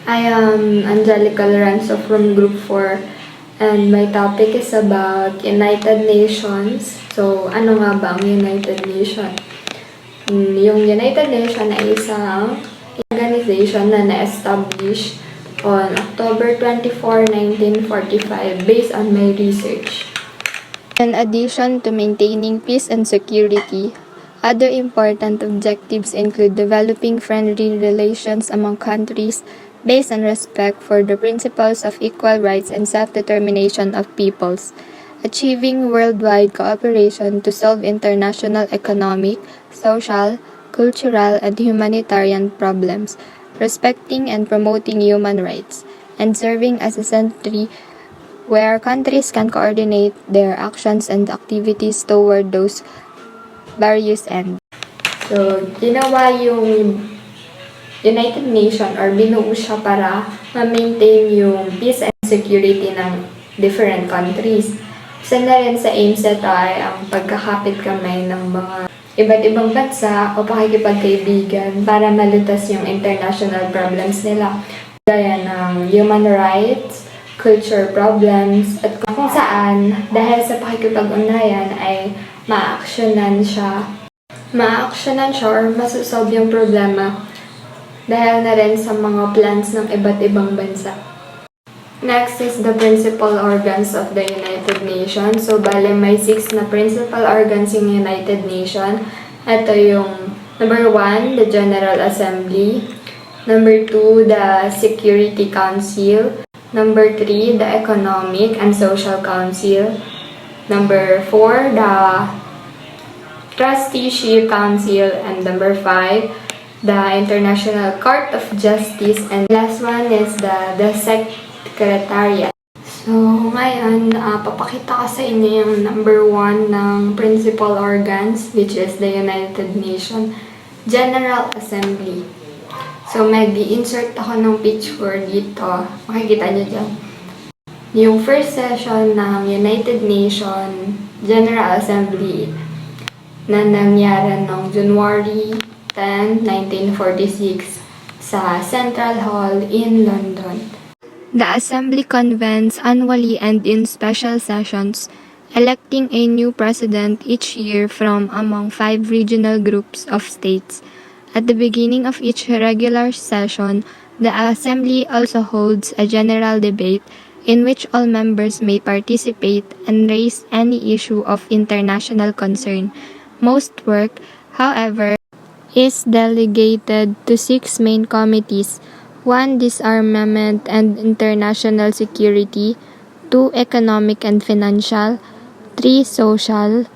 I am Angelica Lorenzo from Group 4 and my topic is about United Nations. So, ano nga ba ang United Nations? Yung United Nations ay isang organization na na-establish on October 24, 1945 based on my research. In addition to maintaining peace and security, other important objectives include developing friendly relations among countries based on respect for the principles of equal rights and self-determination of peoples, achieving worldwide cooperation to solve international economic, social, cultural, and humanitarian problems, respecting and promoting human rights, and serving as a century where countries can coordinate their actions and activities toward those various ends. So, ginawa yung United Nations or binuo siya para ma-maintain yung peace and security ng different countries. Isa na rin sa aims nito ay ang pagkakapit kamay ng mga iba't ibang bansa o pakikipagkaibigan para malutas yung international problems nila. Gaya ng human rights, culture problems, at kung saan dahil sa pakikipag-ugnayan ay ma-actionan siya or masosolve yung problema dahil na rin sa mga plans ng iba't ibang bansa. Next is the principal organs of the United Nations. So, bale may 6 na principal organs yung United Nations. Ito yung number 1, the General Assembly. Number 2, the Security Council. Number 3, the Economic and Social Council. Number 4, the Trusteeship Council. And number 5, the International Court of Justice. And last one is the Secretariat. So, ngayon, papakita ko sa inyo yung number 1 ng principal organs, which is the United Nations General Assembly. So, mag-i-insert ako ng picture dito. Makikita nyo dyan. Yung first session ng United Nations General Assembly na nangyari noong January 10, 1946 sa Central Hall in London. The Assembly convenes annually and in special sessions, electing a new president each year from among 5 regional groups of states. At the beginning of each regular session, the Assembly also holds a general debate in which all members may participate and raise any issue of international concern. Most work, however, is delegated to 6 main committees: 1. Disarmament and international security, 2. Economic and financial, 3. Social,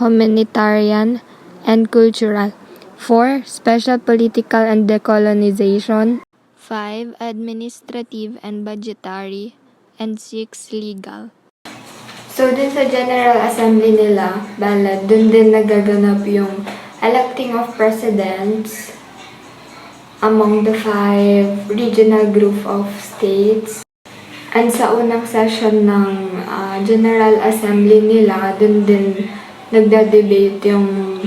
humanitarian, and cultural, 4. Special political and decolonization, 5. Administrative and budgetary, and 6. Legal. So, dun sa General Assembly nila, dun din nagaganap yung electing of presidents among the 5 regional group of states. And sa unang session ng General Assembly nila, dun din nagda-debate yung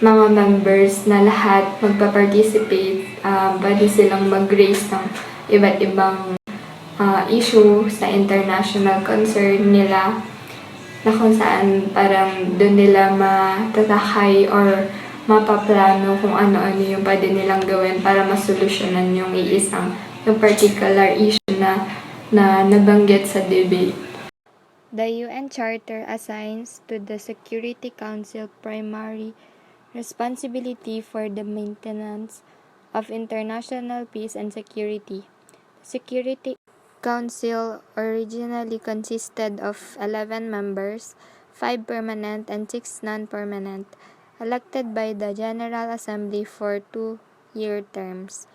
mga members na lahat magpa-participate. Pwede silang mag-raise ng iba't ibang issue sa international concern nila na kung saan parang doon nila matatakay or mapaplano kung ano-ano yung pwede nilang gawin para masolusyonan yung yung particular issue na nabanggit sa debate. The UN Charter assigns to the Security Council primary responsibility for the maintenance of international peace and security. Security Council originally consisted of 11 members, 5 permanent and 6 non-permanent, elected by the General Assembly for 2-year terms.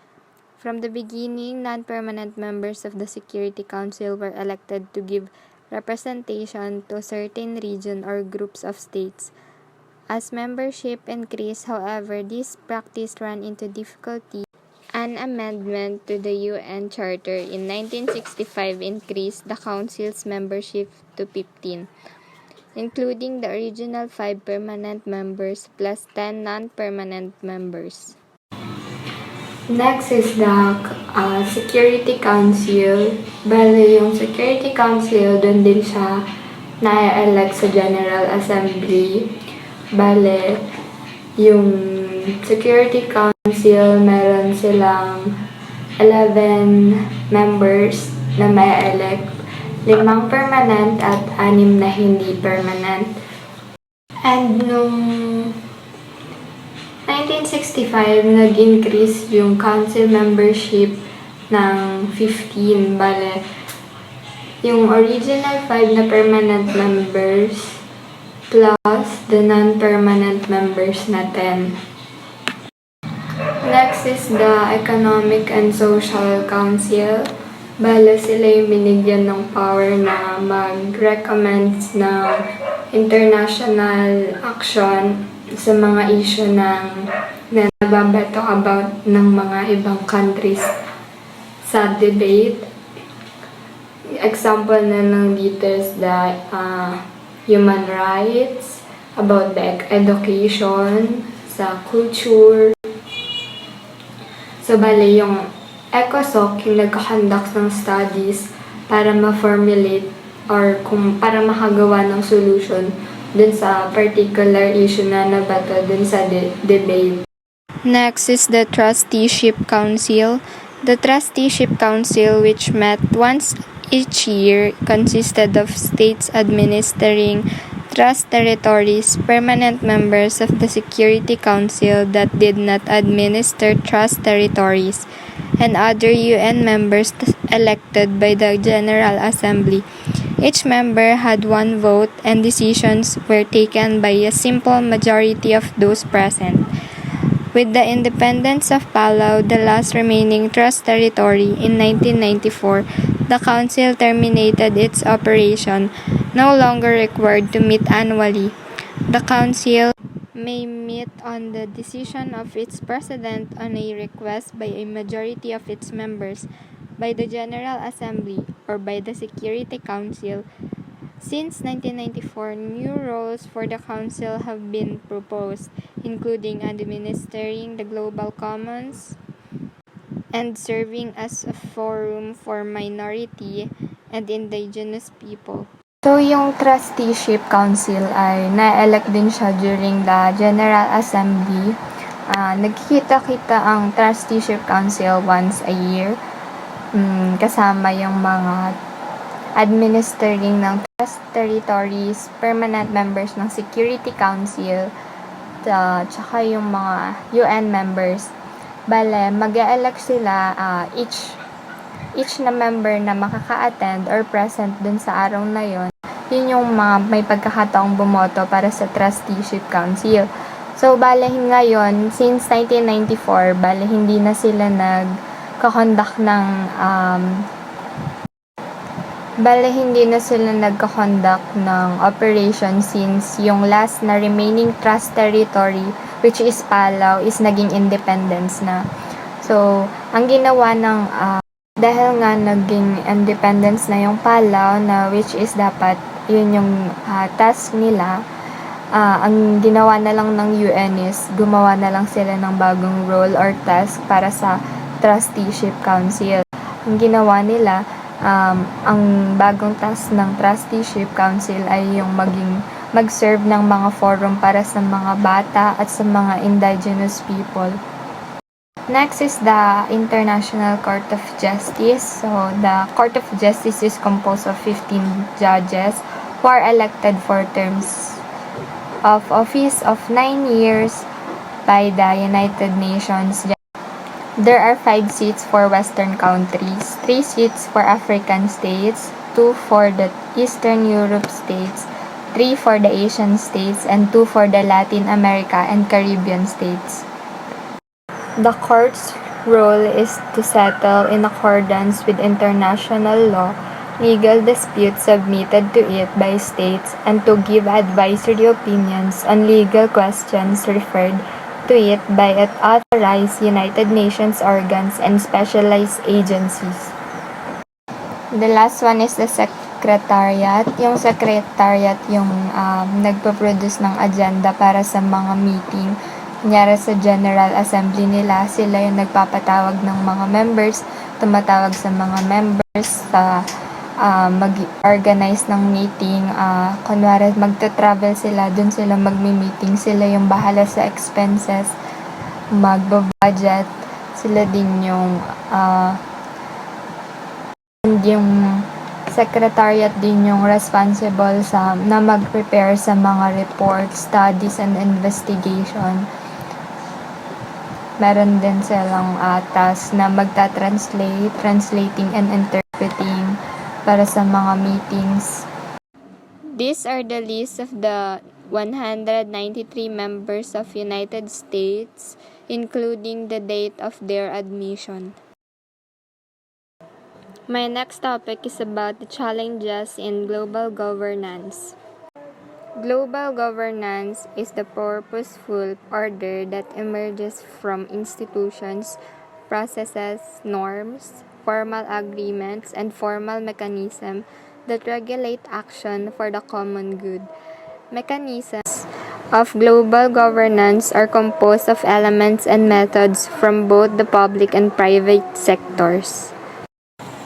From the beginning, non-permanent members of the Security Council were elected to give representation to certain region or groups of states. As membership increased, however, this practice ran into difficulty. An amendment to the UN Charter in 1965 increased the Council's membership to 15, including the original 5 permanent members plus 10 non-permanent members. Next is the Security Council. Bale, yung Security Council, doon din siya na-elect sa General Assembly. Bale, yung Security Council, meron silang 11 members na may-elect, 5 permanent at 6 na hindi permanent. And nung 1965, nag-increase yung council membership ng 15. Bale, yung original 5 na permanent members plus the non-permanent members na 10. Next is the Economic and Social Council. Bale, sila yung binigyan ng power na mag-recommend ng international action sa mga issue na nababato about ng mga ibang countries sa debate. Example na ng dito is the human rights, about the education, sa culture. So, bale, yung ECOSOC, yung nagkakonduct ng studies para ma-formulate or para makagawa ng solution dun sa particular issue na nabato dun sa debate. Next is the Trusteeship Council. The Trusteeship Council, which met once each year, consisted of states administering trust territories, permanent members of the Security Council that did not administer trust territories, and other UN members elected by the General Assembly. Each member had one vote, and decisions were taken by a simple majority of those present. With the independence of Palau, the last remaining trust territory, in 1994, the Council terminated its operation, no longer required to meet annually. The Council may meet on the decision of its President on a request by a majority of its members, by the General Assembly, or by the Security Council. Since 1994, new roles for the Council have been proposed, including administering the Global Commons and serving as a forum for minority and indigenous people. So, yung Trusteeship Council ay na-elect din siya during the General Assembly. Nagkikita-kita ang Trusteeship Council once a year. Kasama yung mga administering ng trust territories, permanent members ng Security Council, tsaka yung mga UN members. Bale, mag-e-elect sila each na member na makaka-attend or present dun sa araw na yon. Yun yung mga may pagkakataong bumoto para sa Trusteeship Council. So, bale ngayon, since 1994, bale hindi na sila nagkakonduct ng operation since yung last na remaining trust territory, which is Palau, is naging independence na. So, ang ginawa ng dahil nga naging independence na yung Palau, na which is dapat yun yung task nila, ang ginawa na lang ng UN is gumawa na lang sila ng bagong role or task para sa Trusteeship Council. Ang ginawa nila, ang bagong task ng Trusteeship Council ay yung mag-serve ng mga forum para sa mga bata at sa mga indigenous people. Next is the International Court of Justice. So, the Court of Justice is composed of 15 judges who are elected for terms of office of 9 years by the United Nations. There are 5 seats for Western countries, 3 seats for African states, 2 for the Eastern Europe states, 3 for the Asian states, and 2 for the Latin America and Caribbean states. The court's role is to settle in accordance with international law legal disputes submitted to it by states and to give advisory opinions on legal questions referred to it by authorized United Nations organs and specialized agencies. The last one is the Secretariat. Yung Secretariat yung nagpo-produce ng agenda para sa mga meeting Kunyari sa General Assembly nila, sila yung nagpapatawag ng mga members, tumatawag sa mga members sa mag-organize ng meeting. Kunwari magta-travel sila, dun sila magmi-meeting, sila yung bahala sa expenses, magbo-budget, sila din yung and yung secretariat din yung responsible na mag-prepare sa mga reports, studies, and investigation. Meron din silang task na translating and interpreting para sa mga meetings. These are the list of the 193 members of United States, including the date of their admission. My next topic is about the challenges in global governance. Global governance is the purposeful order that emerges from institutions, processes, norms, formal agreements, and formal mechanisms that regulate action for the common good. Mechanisms of global governance are composed of elements and methods from both the public and private sectors.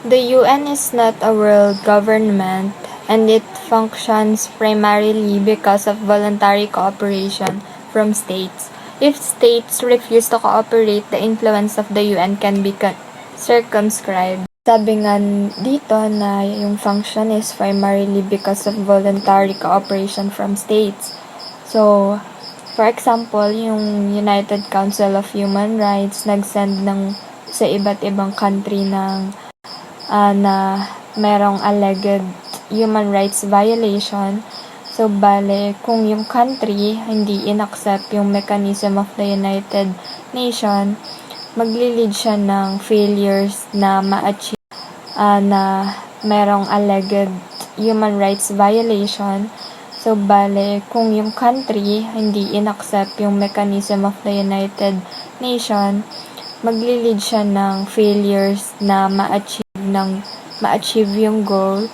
The UN is not a world government, and it functions primarily because of voluntary cooperation from states. If states refuse to cooperate, the influence of the UN can be circumscribed. Sabi nga dito na yung function is primarily because of voluntary cooperation from states. So, for example, yung United Council of Human Rights nag-send sa iba't ibang country na merong alleged human rights violation. So, bale, kung yung country hindi inaccept yung mechanism of the United Nations, maglilid siya ng failures na ma-achieve na merong alleged human rights violation. So, bale, kung yung country hindi inaccept yung mechanism of the United Nations, maglilid siya ng failures na ma-achieve yung goal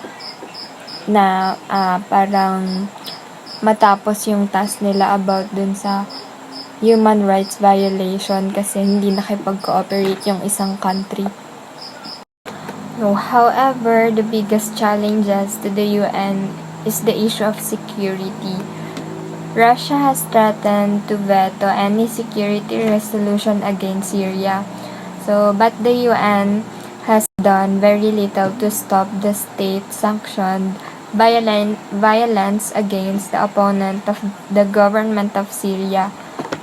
na parang matapos yung task nila about dun sa human rights violation kasi hindi nakipag-cooperate yung isang country. No, however, the biggest challenges to the UN is the issue of security. Russia has threatened to veto any security resolution against Syria. But the UN has done very little to stop the state-sanctioned violence against the opponent of the government of Syria.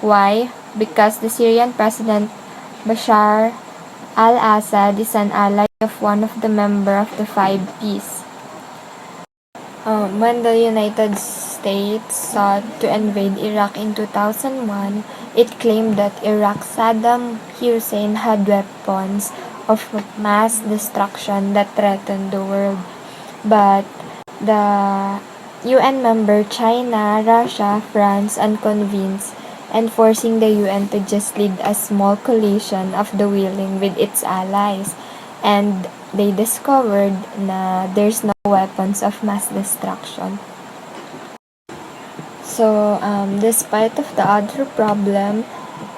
Why? Because the Syrian President Bashar al-Assad is an ally of one of the members of the Five Ps. When the United States sought to invade Iraq in 2001, it claimed that Iraq's Saddam Hussein had weapons of mass destruction that threatened the world. But the UN member China, Russia, France unconvinced, and forcing the UN to just lead a small coalition of the willing with its allies. And they discovered na there's no weapons of mass destruction. So, despite of the other problem,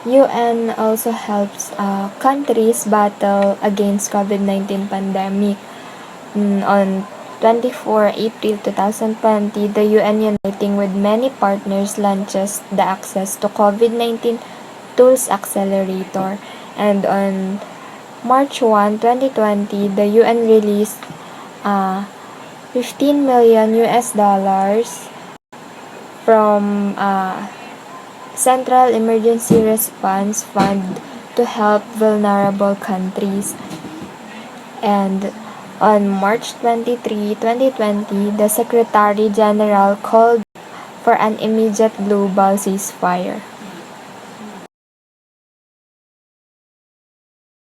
UN also helps countries battle against COVID-19 pandemic. On 24 April 2020, the UN uniting with many partners launches the Access to COVID-19 Tools Accelerator. And on March 1, 2020, the UN released $15 million from Central Emergency Response Fund to help vulnerable countries. And on March 23, 2020, the Secretary General called for an immediate global ceasefire.